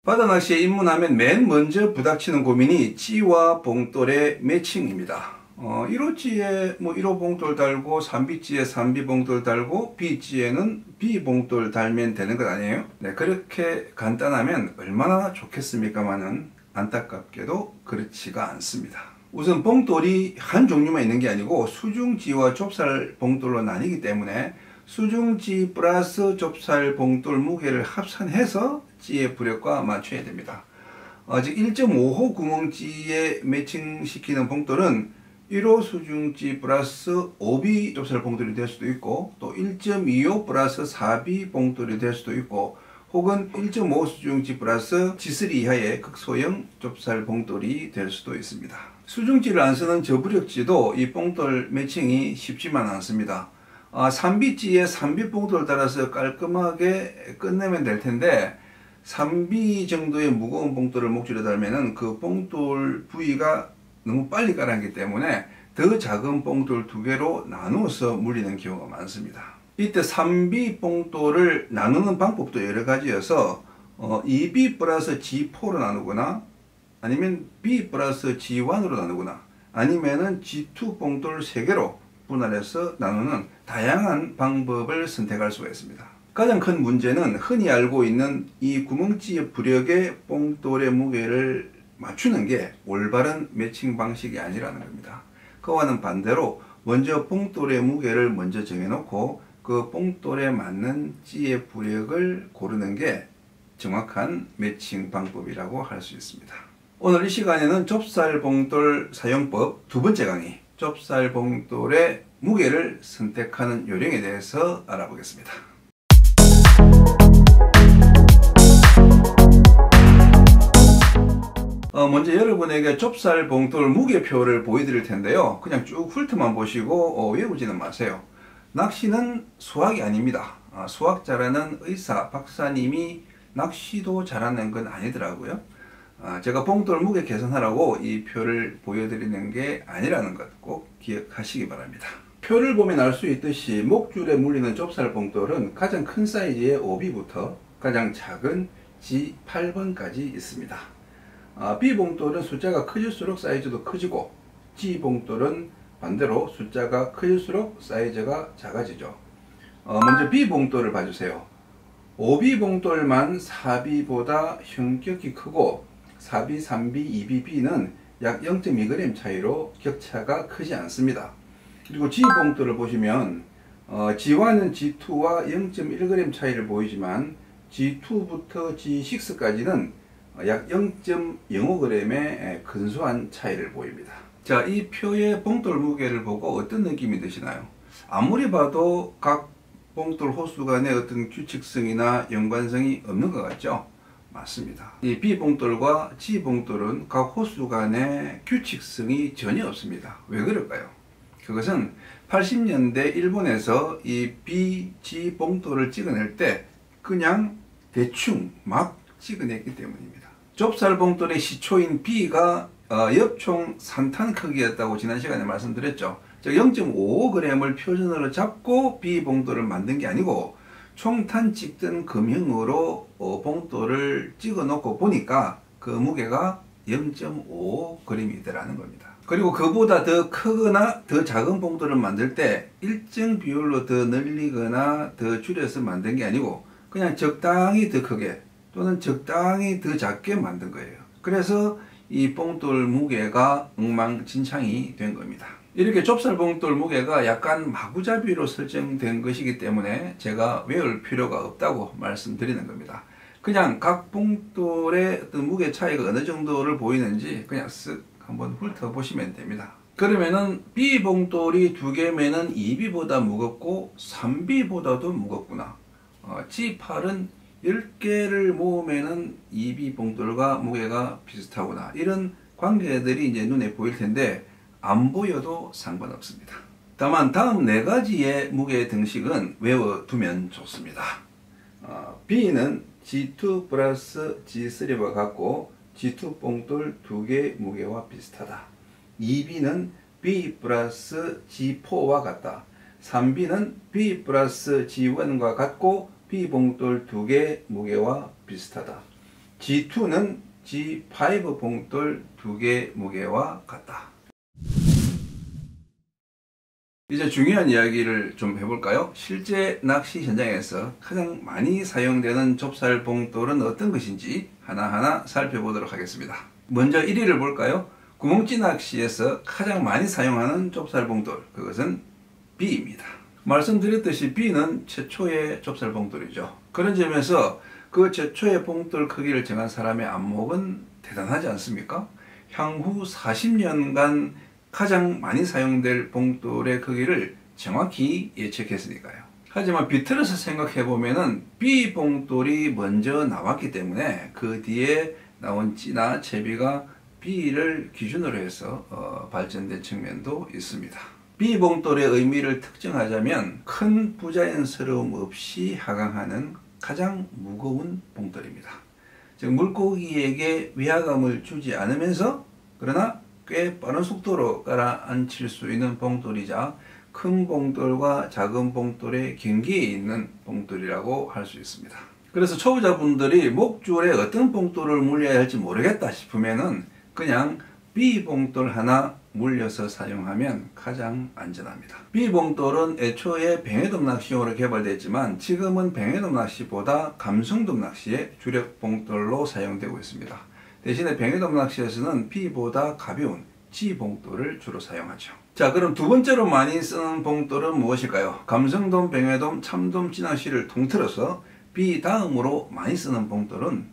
바다낚시에 입문하면 맨 먼저 부닥치는 고민이 찌와 봉돌의 매칭입니다. 1호찌에 1호 봉돌 달고 3비찌에 3비 봉돌 달고 B찌에는 B 봉돌 달면 되는 것 아니에요? 네, 그렇게 간단하면 얼마나 좋겠습니까마는 안타깝게도 그렇지가 않습니다. 우선 봉돌이 한 종류만 있는 게 아니고 수중찌와 좁쌀 봉돌로 나뉘기 때문에 수중찌 플러스 좁쌀 봉돌 무게를 합산해서 찌의 부력과 맞춰야 됩니다. 즉 1.5호 구멍찌에 매칭시키는 봉돌은 1호 수중찌 플러스 5비 좁쌀 봉돌이 될 수도 있고, 또 1.25 플러스 4비 봉돌이 될 수도 있고, 혹은 1.5 수중찌 플러스 G3 이하의 극소형 좁쌀 봉돌이 될 수도 있습니다. 수중찌를 안 쓰는 저부력찌도 이 봉돌 매칭이 쉽지만 않습니다. 3비찌에 3비 봉돌 달아서 깔끔하게 끝내면 될 텐데, 3비 정도의 무거운 봉돌을 목줄에 달면은 그 봉돌 부위가 너무 빨리 가라앉기 때문에 더 작은 봉돌 2개로 나누어서 물리는 경우가 많습니다. 이때 3비 봉돌을 나누는 방법도 여러 가지여서 2B 플러스 G4로 나누거나, 아니면 B 플러스 G1으로 나누거나, 아니면은 G2 봉돌 3개로 분할해서 나누는 다양한 방법을 선택할 수가 있습니다. 가장 큰 문제는 흔히 알고 있는 이 구멍찌의 부력의 봉돌의 무게를 맞추는 게 올바른 매칭 방식이 아니라는 겁니다. 그와는 반대로 먼저 봉돌의 무게를 먼저 정해놓고 그 봉돌에 맞는 찌의 부력을 고르는 게 정확한 매칭 방법이라고 할 수 있습니다. 오늘 이 시간에는 좁쌀 봉돌 사용법 두 번째 강의, 좁쌀 봉돌의 무게를 선택하는 요령에 대해서 알아보겠습니다. 먼저 여러분에게 좁쌀 봉돌 무게표를 보여드릴 텐데요. 그냥 쭉 훑어만 보시고 외우지는 마세요. 낚시는 수학이 아닙니다. 수학 잘하는 의사, 박사님이 낚시도 잘하는 건 아니더라고요. 제가 봉돌 무게 계산하라고 이 표를 보여드리는 게 아니라는 것 꼭 기억하시기 바랍니다. 표를 보면 알 수 있듯이 목줄에 물리는 좁쌀 봉돌은 가장 큰 사이즈의 5B부터 가장 작은 G8번까지 있습니다. B 봉돌은 숫자가 커질수록 사이즈도 커지고, G 봉돌은 반대로 숫자가 커질수록 사이즈가 작아지죠. 먼저 B 봉돌을 봐주세요. 5B 봉돌만 4B보다 현격히 크고 4B, 3B, 2B, B는 약 0.2g 차이로 격차가 크지 않습니다. 그리고 G 봉돌을 보시면 G1은 G2와 0.1g 차이를 보이지만 G2부터 G6까지는 약 0.05g의 근소한 차이를 보입니다. 자, 이 표의 봉돌 무게를 보고 어떤 느낌이 드시나요? 아무리 봐도 각 봉돌 호수 간의 어떤 규칙성이나 연관성이 없는 것 같죠? 맞습니다. 이 B 봉돌과 G 봉돌은 각 호수 간의 규칙성이 전혀 없습니다. 왜 그럴까요? 그것은 80년대 일본에서 이 B, G 봉돌을 찍어낼 때 그냥 대충 막 찍어냈기 때문입니다. 좁쌀 봉돌의 시초인 B가 엽총 산탄 크기였다고 지난 시간에 말씀드렸죠. 즉 0.55g을 표준으로 잡고 B 봉돌을 만든 게 아니고 총탄 찍던 금형으로 봉돌을 찍어 놓고 보니까 그 무게가 0.55g이더라는 겁니다. 그리고 그보다 더 크거나 더 작은 봉돌을 만들 때 일정 비율로 더 늘리거나 더 줄여서 만든 게 아니고 그냥 적당히 더 크게 또는 적당히 더 작게 만든 거예요. 그래서 이 봉돌 무게가 엉망진창이 된 겁니다. 이렇게 좁쌀 봉돌 무게가 약간 마구잡이로 설정된 것이기 때문에 제가 외울 필요가 없다고 말씀드리는 겁니다. 그냥 각 봉돌의 어떤 무게 차이가 어느 정도를 보이는지 그냥 쓱 한번 훑어보시면 됩니다. 그러면은 B 봉돌이 2개면은 2B보다 무겁고 3B보다도 무겁구나. G8은 10개를 모으면은 2B 봉돌과 무게가 비슷하구나. 이런 관계들이 이제 눈에 보일 텐데 안 보여도 상관없습니다. 다만 다음 4가지의 무게 등식은 외워두면 좋습니다. B는 G2 플러스 G3와 같고 G2 봉돌 2개 무게와 비슷하다. 2B는 B 플러스 G4와 같다. 3B는 B 플러스 G1과 같고 B 봉돌 2개 무게와 비슷하다. G2는 G5 봉돌 2개 무게와 같다. 이제 중요한 이야기를 좀 해볼까요? 실제 낚시 현장에서 가장 많이 사용되는 좁쌀 봉돌은 어떤 것인지 하나하나 살펴보도록 하겠습니다. 먼저 1위를 볼까요? 구멍찌 낚시에서 가장 많이 사용하는 좁쌀 봉돌, 그것은 B입니다. 말씀드렸듯이 B는 최초의 좁쌀 봉돌이죠. 그런 점에서 그 최초의 봉돌 크기를 정한 사람의 안목은 대단하지 않습니까? 향후 40년간 가장 많이 사용될 봉돌의 크기를 정확히 예측했으니까요. 하지만 비틀어서 생각해보면은 B 봉돌이 먼저 나왔기 때문에 그 뒤에 나온 G나 채비가 B를 기준으로 해서 발전된 측면도 있습니다. B 봉돌의 의미를 특정하자면 큰 부자연스러움 없이 하강하는 가장 무거운 봉돌입니다. 즉 물고기에게 위화감을 주지 않으면서 그러나 꽤 빠른 속도로 깔아앉힐 수 있는 봉돌이자 큰 봉돌과 작은 봉돌의 경계에 있는 봉돌이라고 할 수 있습니다. 그래서 초보자분들이 목줄에 어떤 봉돌을 물려야 할지 모르겠다 싶으면은 그냥 B 봉돌 하나 물려서 사용하면 가장 안전합니다. B 봉돌은 애초에 뱅에돔 낚시용으로 개발됐지만 지금은 뱅에돔 낚시보다 감성돔 낚시의 주력 봉돌로 사용되고 있습니다. 대신에 뱅에돔 낚시에서는 B보다 가벼운 G 봉돌을 주로 사용하죠. 자, 그럼 두 번째로 많이 쓰는 봉돌은 무엇일까요? 감성돔, 뱅에돔, 참돔, 찌낚시를 통틀어서 B 다음으로 많이 쓰는 봉돌은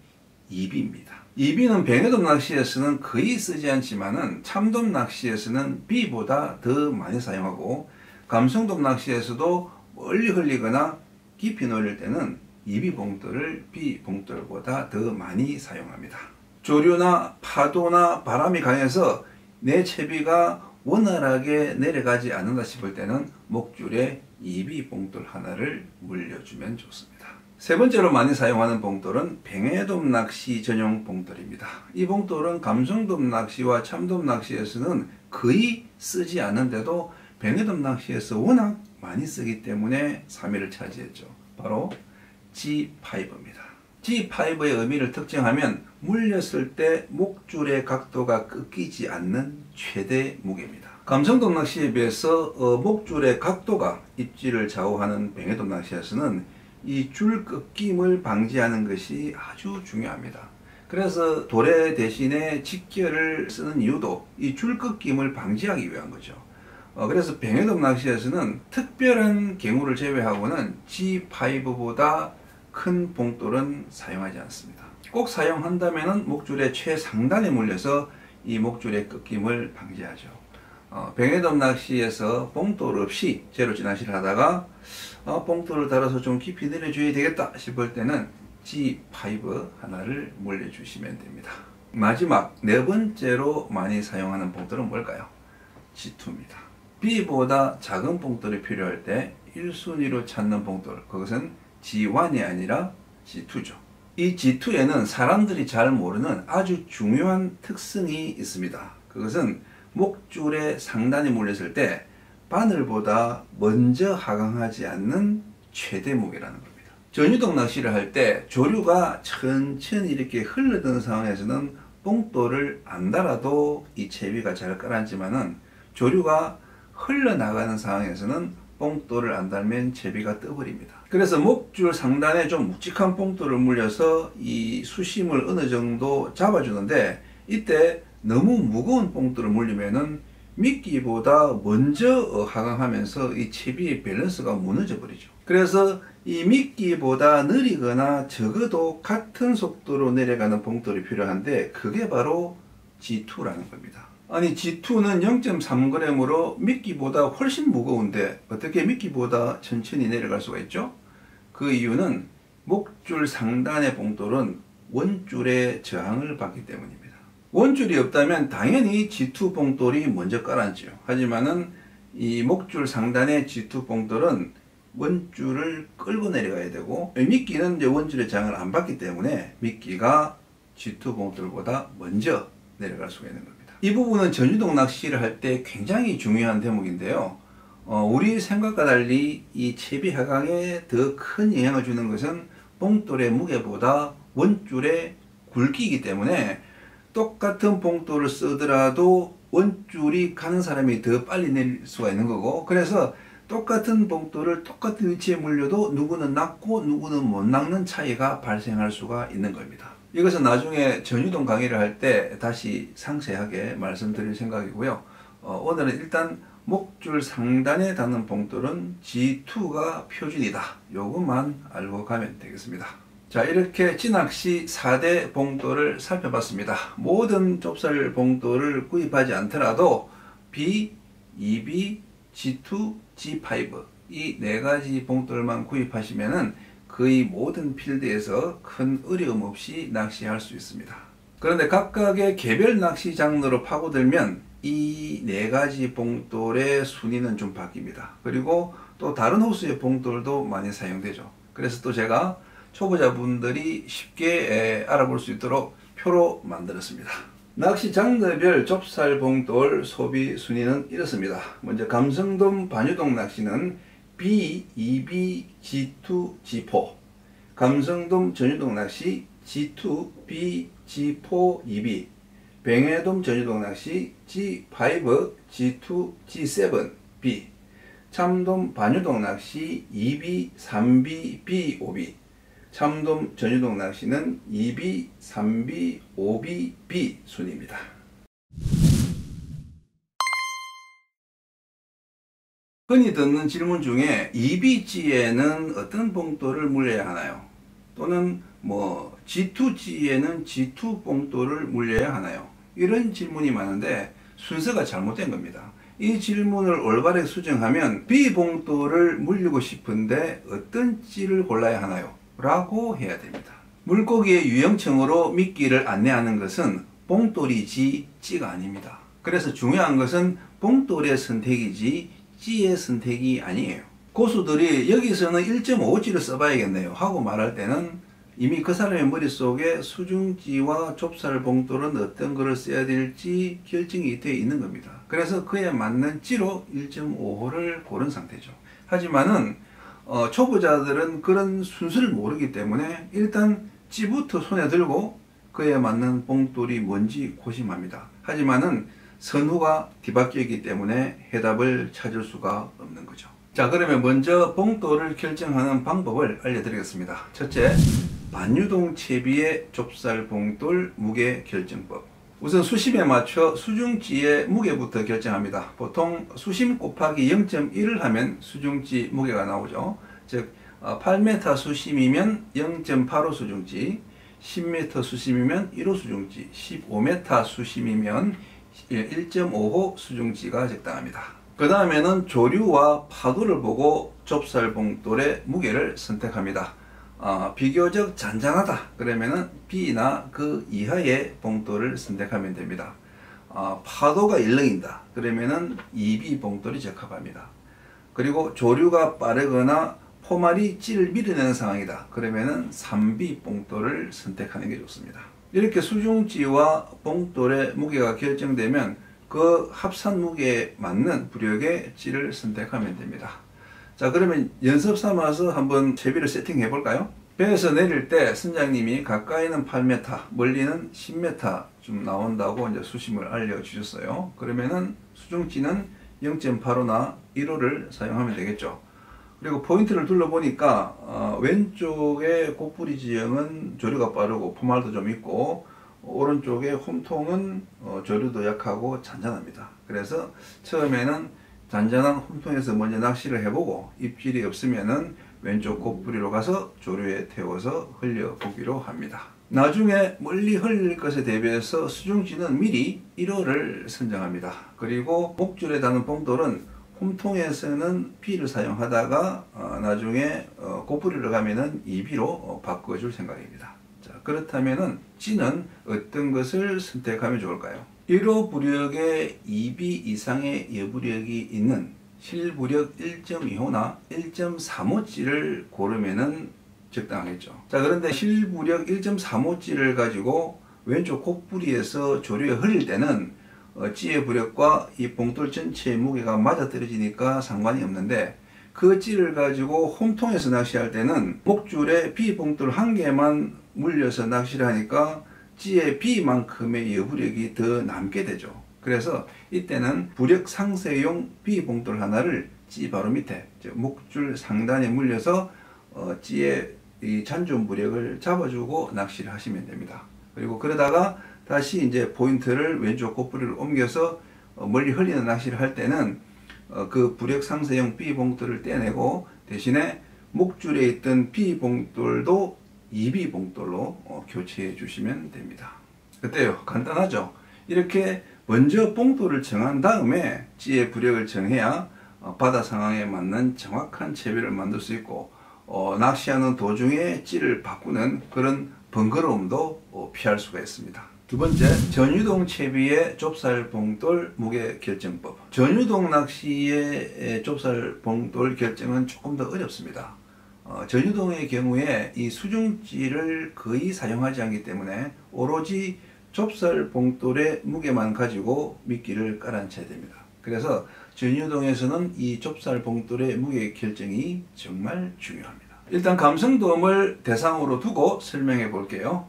2B입니다. 2B는 뱅에돔 낚시에서는 거의 쓰지 않지만은 참돔 낚시에서는 B보다 더 많이 사용하고 감성돔 낚시에서도 멀리 흘리거나 깊이 놀릴 때는 2B 봉돌을 B 봉돌보다 더 많이 사용합니다. 조류나 파도나 바람이 강해서 내 채비가 원활하게 내려가지 않는다 싶을 때는 목줄에 2B 봉돌 하나를 물려주면 좋습니다. 세 번째로 많이 사용하는 봉돌은 뱅에돔 낚시 전용 봉돌입니다. 이 봉돌은 감성돔 낚시와 참돔 낚시에서는 거의 쓰지 않는데도 뱅에돔 낚시에서 워낙 많이 쓰기 때문에 3위를 차지했죠. 바로 G5입니다. G5의 의미를 특정하면 물렸을 때 목줄의 각도가 꺾이지 않는 최대 무게입니다. 감성돔 낚시에 비해서 목줄의 각도가 입질을 좌우하는 뱅에돔 낚시에서는 이 줄 꺾임을 방지하는 것이 아주 중요합니다. 그래서 도래 대신에 직결을 쓰는 이유도 이 줄 꺾임을 방지하기 위한 거죠. 그래서 뱅에돔 낚시에서는 특별한 경우를 제외하고는 G5보다 큰 봉돌은 사용하지 않습니다. 꼭 사용한다면 목줄의 최상단에 물려서 이 목줄의 꺾임을 방지하죠. 뱅에돔 낚시에서 봉돌 없이 제로치 낚시를 하다가 봉돌을 달아서 좀 깊이 내려줘야 되겠다 싶을 때는 G5 하나를 물려주시면 됩니다. 마지막 네 번째로 많이 사용하는 봉돌은 뭘까요? G2입니다. B보다 작은 봉돌이 필요할 때 1순위로 찾는 봉돌, 그것은 G1이 아니라 G2죠. 이 G2에는 사람들이 잘 모르는 아주 중요한 특성이 있습니다. 그것은 목줄의 상단이 물렸을 때 바늘보다 먼저 하강하지 않는 최대 무게라는 겁니다. 전유동 낚시를 할 때 조류가 천천히 이렇게 흘러드는 상황에서는 봉돌을 안 달아도 이 채비가 잘 깔아앉지만은 조류가 흘러나가는 상황에서는 봉돌을 안 달면 채비가 떠버립니다. 그래서 목줄 상단에 좀 묵직한 봉돌을 물려서 이 수심을 어느 정도 잡아주는데 이때 너무 무거운 봉돌을 물리면은 미끼보다 먼저 하강하면서 이 채비의 밸런스가 무너져 버리죠. 그래서 이 미끼보다 느리거나 적어도 같은 속도로 내려가는 봉돌이 필요한데 그게 바로 G2라는 겁니다. 아니 G2는 0.3g으로 미끼보다 훨씬 무거운데 어떻게 미끼보다 천천히 내려갈 수가 있죠? 그 이유는 목줄 상단의 봉돌은 원줄의 저항을 받기 때문입니다. 원줄이 없다면 당연히 G2 봉돌이 먼저 깔아앉죠. 하지만은 이 목줄 상단의 G2 봉돌은 원줄을 끌고 내려가야 되고 미끼는 이제 원줄의 저항을 안 받기 때문에 미끼가 G2 봉돌보다 먼저 내려갈 수가 있는 겁니다. 이 부분은 전유동 낚시를 할 때 굉장히 중요한 대목인데요. 우리 생각과 달리 이 채비 하강에 더 큰 영향을 주는 것은 봉돌의 무게보다 원줄의 굵기이기 때문에 똑같은 봉돌을 쓰더라도 원줄이 가는 사람이 더 빨리 낼 수가 있는 거고, 그래서 똑같은 봉돌을 똑같은 위치에 물려도 누구는 낚고 누구는 못 낚는 차이가 발생할 수가 있는 겁니다. 이것은 나중에 전유동 강의를 할 때 다시 상세하게 말씀드릴 생각이고요. 오늘은 일단 목줄 상단에 닿는 봉돌은 G2가 표준이다. 요것만 알고 가면 되겠습니다. 자, 이렇게 찌낚시 4대 봉돌을 살펴봤습니다. 모든 좁쌀 봉돌을 구입하지 않더라도 B, EB, G2, G5 이 4가지 봉돌만 구입하시면은 거의 모든 필드에서 큰 어려움 없이 낚시할 수 있습니다. 그런데 각각의 개별 낚시 장르로 파고들면 이 4가지 봉돌의 순위는 좀 바뀝니다. 그리고 또 다른 호수의 봉돌도 많이 사용되죠. 그래서 또 제가 초보자분들이 쉽게 알아볼 수 있도록 표로 만들었습니다. 낚시 장르별 좁쌀 봉돌 소비 순위는 이렇습니다. 먼저 감성돔 반유동 낚시는 B, EB, G2, G4. 감성돔 전유동 낚시 G2, B, G4, EB. 뱅에돔 전유동 낚시 G5, G2, G7, B. 참돔 반유동 낚시 2B, 3B, B, 5B. 참돔 전유동 낚시는 2B, 3B, 5B, B 순입니다. 흔히 듣는 질문 중에 EBG에는 어떤 봉돌을 물려야 하나요? 또는 G2G에는 G2 봉돌을 물려야 하나요? 이런 질문이 많은데 순서가 잘못된 겁니다. 이 질문을 올바르게 수정하면 B 봉돌을 물리고 싶은데 어떤 찌를 골라야 하나요? 라고 해야 됩니다. 물고기의 유형청으로 미끼를 안내하는 것은 봉돌이지 찌가 아닙니다. 그래서 중요한 것은 봉돌의 선택이지 찌의 선택이 아니에요. 고수들이 여기서는 1.5찌를 써봐야겠네요 하고 말할 때는 이미 그 사람의 머릿속에 수중찌와 좁쌀 봉돌은 어떤 거를 써야 될지 결정이 되어 있는 겁니다. 그래서 그에 맞는 찌로 1.5호를 고른 상태죠. 하지만은 초보자들은 그런 순서를 모르기 때문에 일단 찌부터 손에 들고 그에 맞는 봉돌이 뭔지 고심합니다. 하지만은 선후가 뒤바뀌어 있기 때문에 해답을 찾을 수가 없는 거죠. 자, 그러면 먼저 봉돌을 결정하는 방법을 알려드리겠습니다. 첫째, 반유동 채비의 좁쌀 봉돌 무게 결정법. 우선 수심에 맞춰 수중찌의 무게부터 결정합니다. 보통 수심 곱하기 0.1을 하면 수중찌 무게가 나오죠. 즉 8m 수심이면 0.85 수중찌, 10m 수심이면 1호 수중찌, 15m 수심이면 1.5호 수중찌가 적당합니다. 그 다음에는 조류와 파도를 보고 좁쌀 봉돌의 무게를 선택합니다. 비교적 잔잔하다 그러면은 B나 그 이하의 봉돌을 선택하면 됩니다. 파도가 일렁인다 그러면은 2B 봉돌이 적합합니다. 그리고 조류가 빠르거나 포말이 찌를 밀어내는 상황이다 그러면은 3B 봉돌을 선택하는 게 좋습니다. 이렇게 수중찌와 봉돌의 무게가 결정되면 그 합산 무게에 맞는 부력의 찌를 선택하면 됩니다. 자, 그러면 연습 삼아서 한번 채비를 세팅해 볼까요? 배에서 내릴 때 선장님이 가까이는 8m, 멀리는 10m 좀 나온다고 이제 수심을 알려주셨어요. 그러면은 수중찌는 0.85나 1호를 사용하면 되겠죠. 그리고 포인트를 둘러보니까 왼쪽에 꽃뿌리 지형은 조류가 빠르고 포말도 좀 있고 오른쪽에 홈통은 조류도 약하고 잔잔합니다. 그래서 처음에는 잔잔한 홈통에서 먼저 낚시를 해보고 입질이 없으면은 왼쪽 꽃뿌리로 가서 조류에 태워서 흘려보기로 합니다. 나중에 멀리 흘릴 것에 대비해서 수중찌는 미리 1호를 선정합니다. 그리고 목줄에 닿는 봉돌은 홈통에서는 B를 사용하다가 나중에 꽃뿌리로 가면은 2B로 바꿔줄 생각입니다. 자, 그렇다면은 찌는 어떤 것을 선택하면 좋을까요? 1호 부력에 2B 이상의 여부력이 있는 실부력 1.25나 1.35찌를 고르면은 적당하겠죠. 자, 그런데 실부력 1.35찌를 가지고 왼쪽 꽃뿌리에서 조류에 흘릴 때는 찌의 부력과 이 봉돌 전체의 무게가 맞아떨어지니까 상관이 없는데 그 찌를 가지고 홈통에서 낚시할 때는 목줄에 B 봉돌 한 개만 물려서 낚시를 하니까 찌의 B만큼의 여부력이 더 남게 되죠. 그래서 이때는 부력 상쇄용 B 봉돌 하나를 찌 바로 밑에 목줄 상단에 물려서 찌의 이 잔존 무력을 잡아주고 낚시를 하시면 됩니다. 그리고 그러다가 다시 이제 포인트를 왼쪽 꼬부리를 옮겨서 멀리 흘리는 낚시를 할 때는 그 부력 상쇄용 B 봉돌을 떼내고 대신에 목줄에 있던 B 봉돌도 2B 봉돌로 교체해 주시면 됩니다. 어때요? 간단하죠? 이렇게 먼저 봉돌을 정한 다음에 찌의 부력을 정해야 바다 상황에 맞는 정확한 채비를 만들 수 있고 낚시하는 도중에 찌를 바꾸는 그런 번거로움도 피할 수가 있습니다. 두 번째, 전유동 채비의 좁쌀 봉돌 무게 결정법. 전유동 낚시의 좁쌀 봉돌 결정은 조금 더 어렵습니다. 전유동의 경우에 이 수중찌를 거의 사용하지 않기 때문에 오로지 좁쌀 봉돌의 무게만 가지고 미끼를 깔아앉혀야 됩니다. 그래서 전유동에서는 이 좁쌀 봉돌의 무게 결정이 정말 중요합니다. 일단 감성돔을 대상으로 두고 설명해 볼게요.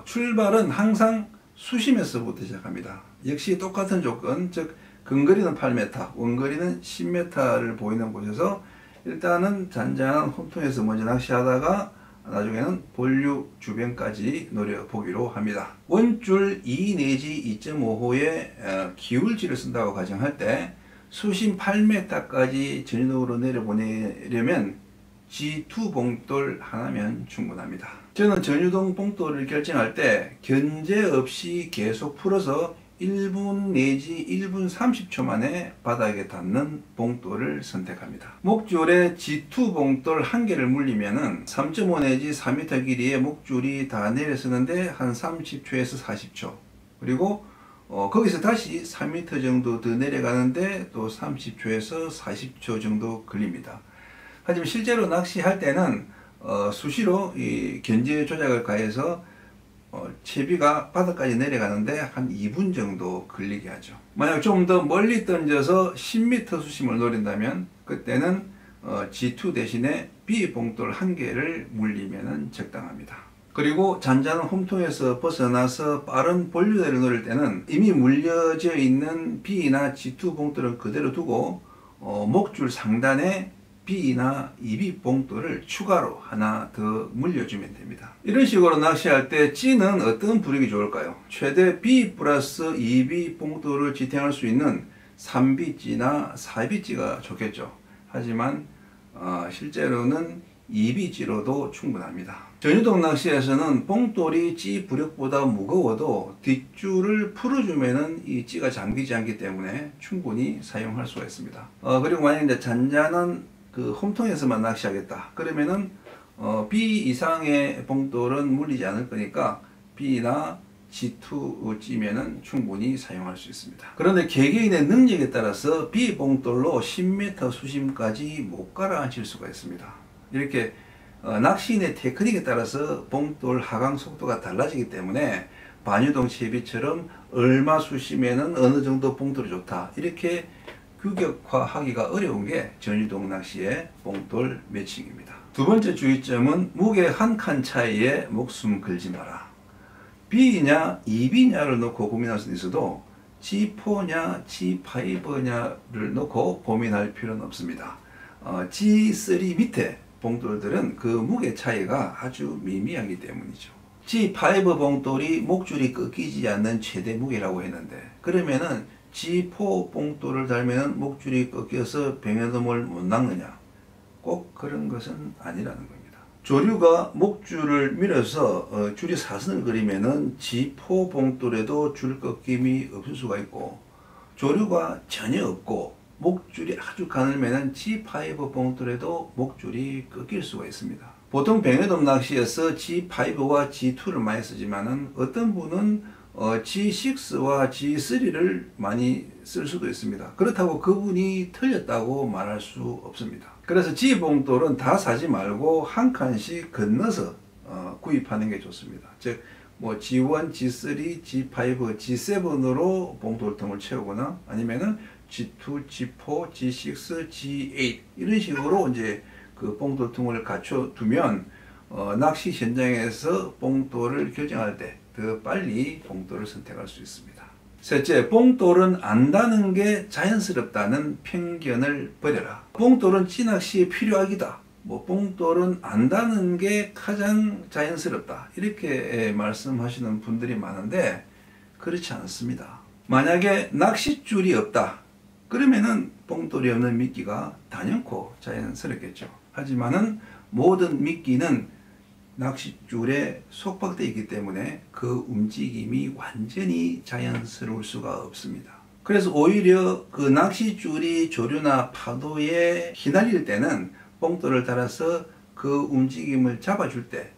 출발은 항상 수심에서부터 시작합니다. 역시 똑같은 조건, 즉 근거리는 8m, 원거리는 10m를 보이는 곳에서 일단은 잔잔한 홈통에서 먼저 낚시하다가 나중에는 본류 주변까지 노려보기로 합니다. 원줄 2 내지 2.5호의 기울지를 쓴다고 가정할 때 수심 8m까지 전유동으로 내려보내려면 G2 봉돌 하나면 충분합니다. 저는 전유동 봉돌을 결정할 때 견제 없이 계속 풀어서 1분 내지 1분 30초 만에 바닥에 닿는 봉돌을 선택합니다. 목줄에 G2 봉돌 한 개를 물리면은 3.5 내지 4m 길이의 목줄이 다 내려서는데 한 30초에서 40초. 그리고 거기서 다시 3m 정도 더 내려가는데 또 30초에서 40초 정도 걸립니다. 하지만 실제로 낚시할 때는 수시로 이 견제 조작을 가해서 채비가 바닥까지 내려가는데 한 2분 정도 걸리게 하죠. 만약 좀 더 멀리 던져서 10m 수심을 노린다면 그때는 G2 대신에 B 봉돌 한 개를 물리면 적당합니다. 그리고 잔잔한 홈통에서 벗어나서 빠른 본류대를 노릴 때는 이미 물려져 있는 B나 G2 봉돌은 그대로 두고 목줄 상단에 B나 2B 봉돌을 추가로 하나 더 물려주면 됩니다. 이런 식으로 낚시할 때 찌는 어떤 부력이 좋을까요? 최대 B 플러스 2B 봉돌을 지탱할 수 있는 3B찌나 4B찌가 좋겠죠. 하지만 실제로는 2B찌로도 충분합니다. 전유동 낚시에서는 봉돌이 찌 부력보다 무거워도 뒷줄을 풀어주면은 이 찌가 잠기지 않기 때문에 충분히 사용할 수가 있습니다. 그리고 만약 이제 잔잔한 그 홈통에서만 낚시하겠다 그러면은 B 이상의 봉돌은 물리지 않을 거니까 B나 G2 찌면은 충분히 사용할 수 있습니다. 그런데 개개인의 능력에 따라서 B 봉돌로 10m 수심까지 못 가라앉힐 수가 있습니다. 이렇게 낚시인의 테크닉에 따라서 봉돌 하강 속도가 달라지기 때문에 반유동 채비처럼 얼마 수심에는 어느 정도 봉돌이 좋다 이렇게 규격화하기가 어려운 게 전유동 낚시의 봉돌 매칭입니다. 두 번째 주의점은 무게 한 칸 차이에 목숨 걸지 마라. B냐 2B냐를 놓고 고민할 수는 있어도 G4냐 G5냐를 놓고 고민할 필요는 없습니다. G3 밑에 봉돌들은 그 무게 차이가 아주 미미하기 때문이죠. G5 봉돌이 목줄이 꺾이지 않는 최대 무게라고 했는데 그러면은 G4 봉돌을 달면 목줄이 꺾여서 병해돔을 못 낚느냐? 꼭 그런 것은 아니라는 겁니다. 조류가 목줄을 밀어서 줄이 사선을 그리면은 G4 봉돌에도 줄 꺾임이 없을 수가 있고 조류가 전혀 없고 목줄이 아주 가늘면은 G5 봉돌에도 목줄이 꺾일 수가 있습니다. 보통 병해돔 낚시에서 G5와 G2를 많이 쓰지만은 어떤 분은 G6와 G3를 많이 쓸 수도 있습니다. 그렇다고 그분이 틀렸다고 말할 수 없습니다. 그래서 G봉돌은 다 사지 말고 한 칸씩 건너서 구입하는 게 좋습니다. 즉 뭐 G1, G3, G5, G7으로 봉돌통을 채우거나 아니면은 G2, G4, G6, G8 이런 식으로 이제 그 봉돌통을 갖춰 두면 낚시 현장에서 봉돌을 결정할 때 더 빨리 봉돌을 선택할 수 있습니다. 셋째, 봉돌은 안다는 게 자연스럽다는 편견을 버려라. 봉돌은 찌낚시에 필요하기다. 봉돌은 안다는 게 가장 자연스럽다. 이렇게 말씀하시는 분들이 많은데 그렇지 않습니다. 만약에 낚싯줄이 없다. 그러면은 봉돌이 없는 미끼가 단연코 자연스럽겠죠. 하지만은 모든 미끼는 낚싯줄에 속박되어 있기 때문에 그 움직임이 완전히 자연스러울 수가 없습니다. 그래서 오히려 그 낚싯줄이 조류나 파도에 휘날릴 때는 봉돌을 달아서 그 움직임을 잡아줄 때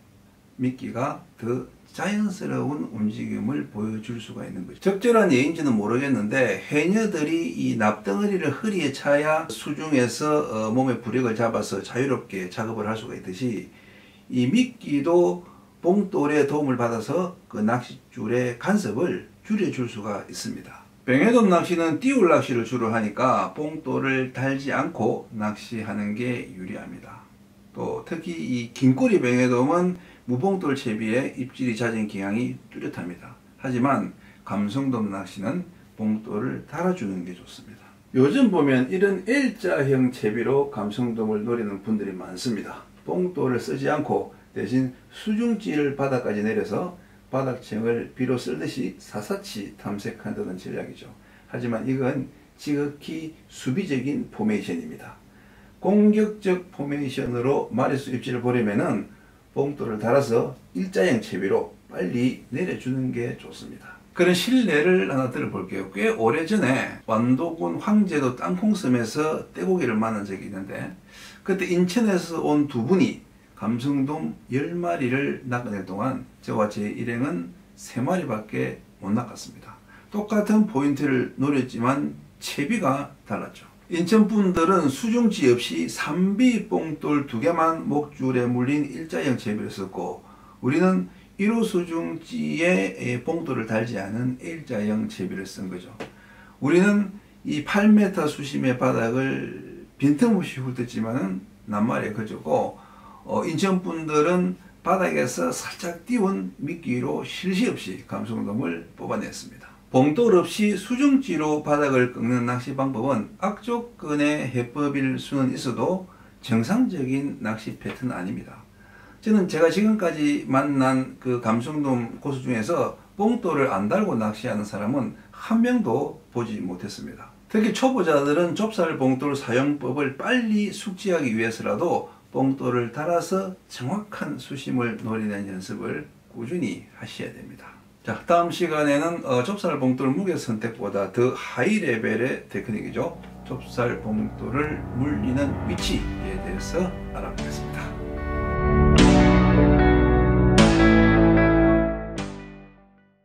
미끼가 더 자연스러운 움직임을 보여줄 수가 있는 거죠. 적절한 예인지는 모르겠는데 해녀들이 이 납덩어리를 허리에 차야 수중에서 몸의 부력을 잡아서 자유롭게 작업을 할 수가 있듯이 이 미끼도 봉돌의 도움을 받아서 그 낚싯줄의 간섭을 줄여줄 수가 있습니다. 뱅에돔 낚시는 띄울 낚시를 주로 하니까 봉돌을 달지 않고 낚시하는 게 유리합니다. 또 특히 이 긴꼬리 뱅에돔은 무봉돌 채비에 입질이 잦은 경향이 뚜렷합니다. 하지만 감성돔 낚시는 봉돌을 달아주는 게 좋습니다. 요즘 보면 이런 L자형 채비로 감성돔을 노리는 분들이 많습니다. 봉돌을 쓰지 않고 대신 수중지를 바닥까지 내려서 바닥층을 비로 쓸듯이 사사치 탐색한다는 전략이죠. 하지만 이건 지극히 수비적인 포메이션입니다. 공격적 포메이션으로 마리수 입질을 보려면은 봉돌을 달아서 일자형 채비로 빨리 내려주는 게 좋습니다. 그런 실례를 하나 들어볼게요. 꽤 오래전에 완도군 황제도 땅콩섬에서 떼고기를 만난 적이 있는데 그때 인천에서 온 두 분이 감성돔 10마리를 낚아낼 동안 저와 제 일행은 3마리밖에 못 낚았습니다. 똑같은 포인트를 노렸지만 채비가 달랐죠. 인천 분들은 수중지 없이 삼비 봉돌 2개만 목줄에 물린 일자형 채비를 썼고 우리는 1호 수중지에 봉돌을 달지 않은 L자형 채비를 쓴 거죠. 우리는 이 8m 수심의 바닥을 빈틈없이 훑었지만은 낱말에 그쳤고 인천 분들은 바닥에서 살짝 띄운 미끼로 실시 없이 감성돔을 뽑아냈습니다. 봉돌 없이 수중지로 바닥을 꺾는 낚시 방법은 악조건의 해법일 수는 있어도 정상적인 낚시 패턴은 아닙니다. 저는 제가 지금까지 만난 그 감성돔 고수 중에서 봉돌을 안 달고 낚시하는 사람은 한 명도 보지 못했습니다. 특히 초보자들은 좁쌀 봉돌 사용법을 빨리 숙지하기 위해서라도 봉돌을 달아서 정확한 수심을 노리는 연습을 꾸준히 하셔야 됩니다. 자, 다음 시간에는 좁쌀 봉돌 무게 선택보다 더 하이 레벨의 테크닉이죠. 좁쌀 봉돌을 물리는 위치에 대해서 알아보겠습니다.